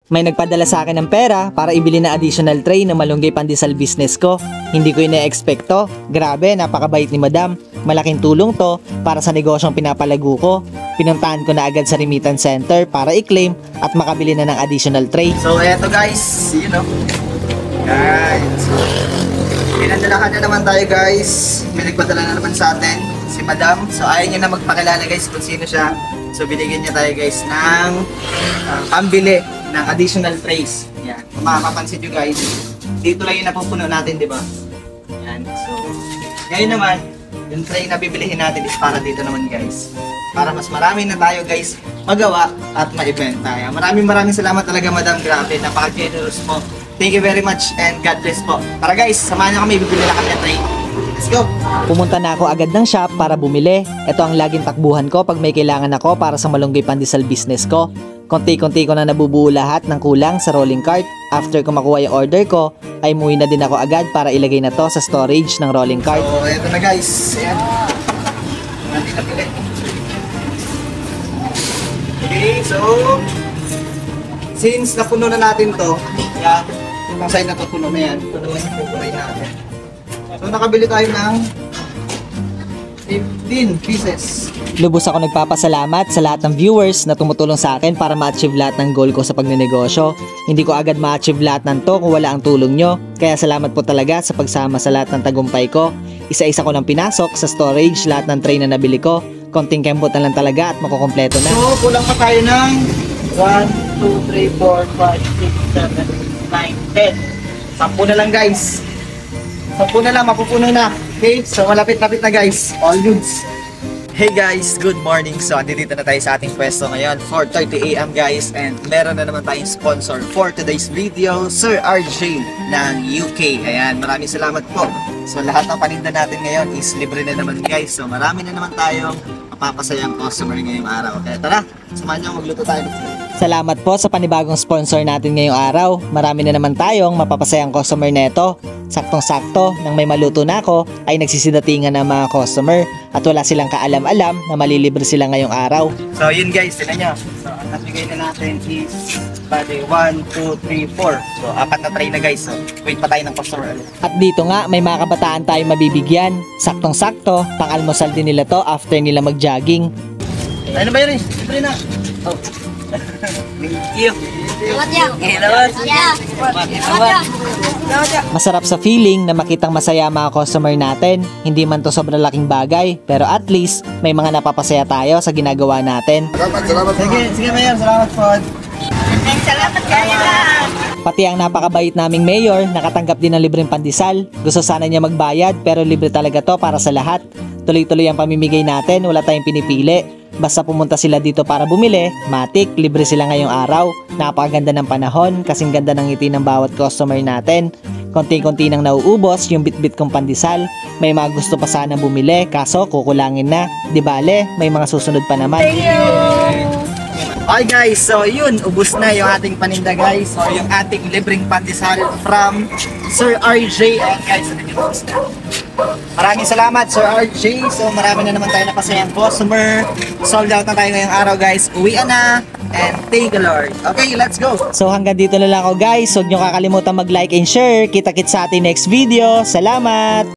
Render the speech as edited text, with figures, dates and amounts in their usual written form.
May nagpadala sa akin ng pera para ibili na additional tray ng malunggay pandesal business ko. Hindi ko ina-expect to. Grabe, napakabait ni madam. Malaking tulong to para sa negosyong pinapalago ko. Pinuntahan ko na agad sa remittance center para i-claim at makabili na ng additional tray. So eto guys, you know. Guys, pinadalahan na naman tayo guys. May nagpadala na naman sa atin, si madam. So ayaw niya na magpakilala guys kung sino siya. So binigyan niya tayo guys ng pambili ng additional trays. Yan. Kung makapapansin nyo guys, dito lang yung napupuno natin, di ba? Yan. So, ngayon naman, yung tray na bibilihin natin is para dito naman guys. Para mas marami na tayo guys magawa at ma-ibenta. Maraming salamat talaga madam. Grabe, napaka-generous mo. Thank you very much and God bless po. Tara guys, samahan nyo kami, bibili na kami ng tray. Let's go! Pumunta na ako agad ng shop para bumili. Ito ang laging takbuhan ko pag may kailangan ako para sa malunggay pandesal business ko. Konti-konti ko na nabubuo lahat ng kulang sa rolling cart. After ko makuha yung order ko, ay umuwi na din ako agad para ilagay na to sa storage ng rolling cart. So, eto na guys. Ayan. Natin na pili. Okay, so since napuno na natin to, yan, yung side na to puno na yan, ito naman yung pupuray natin. So nakabili tayo ng 15 pieces. Lubos ako nagpapasalamat sa lahat ng viewers na tumutulong sa akin para ma-achieve lahat ng goal ko sa pagnenegosyo. Hindi ko agad ma-achieve lahat ng to kung wala ang tulong nyo. Kaya salamat po talaga sa pagsama sa lahat ng tagumpay ko. Isa-isa ko nang pinasok sa storage lahat ng tray na nabili ko. Konting kembot na lang talaga at makukompleto na. So kulang pa tayo ng 1, 2, 3, 4, 5, 6, 7, 8, 9, 10. 10 na lang guys. 10 na lang, mapupuno na. Okay, so malapit-lapit na guys. All goods. Hey guys, good morning. So andito na tayo sa ating pwesto ngayon, 4:30 AM guys, and meron na naman tayong sponsor for today's video, Sir RJ ng UK. Ayan, maraming salamat po. So lahat ng paninda natin ngayon is libre na naman guys. So marami na naman tayong mapapasayang customer ngayong araw. Kaya tara, samahan niyo magluto tayo. Salamat po sa panibagong sponsor natin ngayong araw. Marami na naman tayong mapapasayang customer neto. Saktong-sakto, nang may maluto na ako, ay nagsisidatingan ng mga customer at wala silang kaalam-alam na malilibre sila ngayong araw. So yun guys, tignan nyo. So ang nabigay na natin is bali 1, 2, 3, 4. So 4 na tray na guys. So wait pa tayo ng customer. At dito nga, may mga kabataan tayong mabibigyan. Saktong-sakto, pang-almusal din nila to after nila mag-jogging. Ano ba yun eh? Libre na. Oh. Thank you. Masarap sa feeling na makitang masaya mga customer natin. Hindi man to sobrang laking bagay, pero at least may mga napapasaya tayo sa ginagawa natin. Salamat. Sige Mayor, salamat po. Salamat kayo. Pati ang napakabait naming mayor, nakatanggap din ng libreng pandesal. Gusto sana niya magbayad pero libre talaga to para sa lahat. Tuloy-tuloy ang pamimigay natin, wala tayong pinipili. Basta pumunta sila dito para bumili, matik, libre sila ngayong araw. Napakaganda ng panahon, kasing ganda ng ngiti ng bawat customer natin. Konti-konti nang nauubos yung bit-bit kong pandesal. May mga gusto pa sana bumili, kaso kukulangin na. Di bale, may mga susunod pa naman. Thank you! Okay guys, so yun, ubus na yung ating paninda guys. So yung ating libreng pandesal from Sir RJ. And guys, ubus na. Maraming salamat Sir RJ. So marami na naman tayo napasayang customer. Sold out na tayo ngayong araw guys. Uwian na. And thank the Lord. Okay, let's go. So hanggang dito na lang ako guys. Huwag nyo kakalimutan mag-like and share. Kita-kits sa ating next video. Salamat!